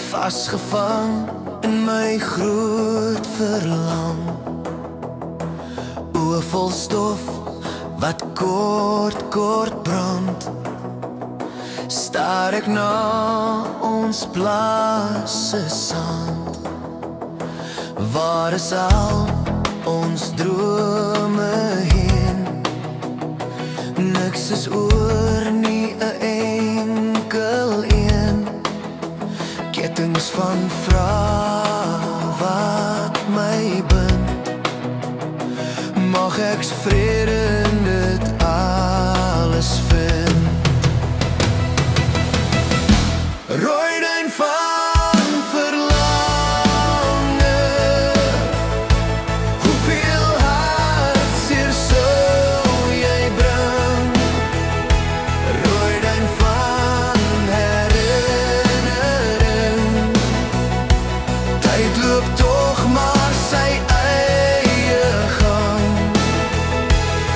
vasgevang in my groot verlang. Oë vol stof wat kort brand. Staar ek na ons plaas se sand. Waar is al ons drome heen? Niks is oor, nie 'n enkel een. Kettings van vrae wat my bind. Mag ek vrede in dit alles vind. Rooi duin van verlange, hoeveel hartseer sou jy bring? Rooi duin van herinnering, tyd loop tog maar sy eie gang.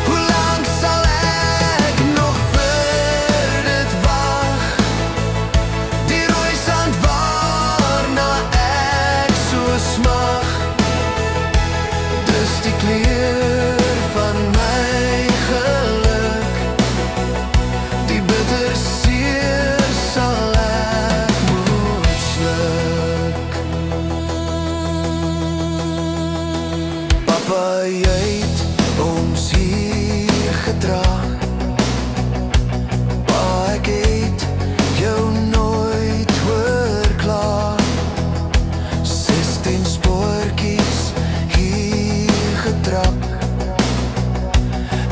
Hoe lank sal ek nog vir dit wag? Die rooi sand waarna ek so smag, dis die kleur van my geluk. Die bitter seer sal ek moet sluk. Papa, jy het ons hier gedra. Pa, ek het jou nooit hoor kla. 16 spoortjies hier getrap,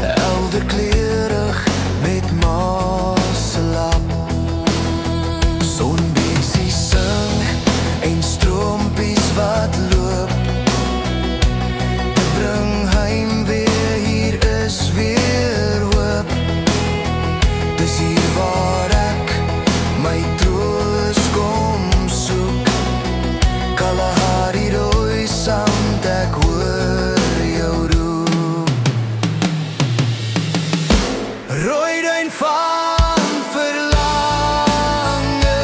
elderkleurig met ma se lap. Sonbesie sing en stroompies wat loop, te bring heimwee, hier is weer hoop. Dis hier waar ek my troos kom soek. Kalahari rooi sand, ek hoor jou roep. Rooi duin van verlange,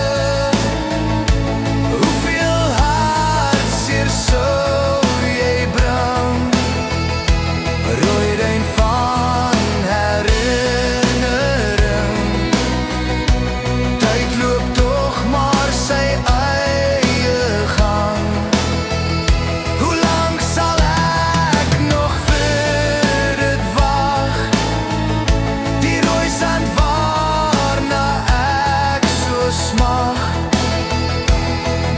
hoeveel hartseer sou jy bring? Rooi duin van herinnering, tyd loop tog maar sy eie gang. Hoe lank sal ek nog vir dit wag? Die rooi sand waarna ek so smag,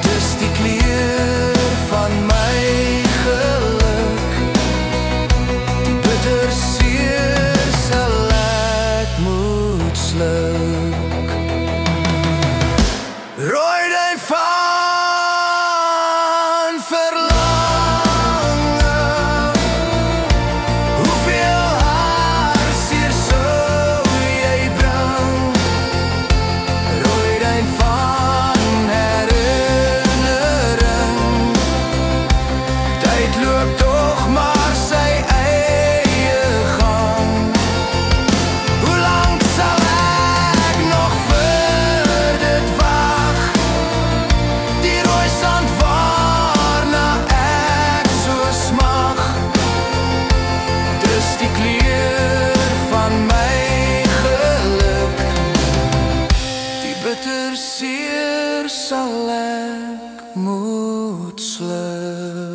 dis die kleur van my geluk. Die bitter seer sal ek moet sluk. Rooi duin van verlange, hoeveel hartseer sou jy bring? Rooi duin van herinnering, tyd loop tog maar sy eie gang. Hoe lank sal ek nog vir dit wag? Die rooi sand waarna ek so smag, dis die kleur van my geluk. Die bitter seer sal ek moet sluk.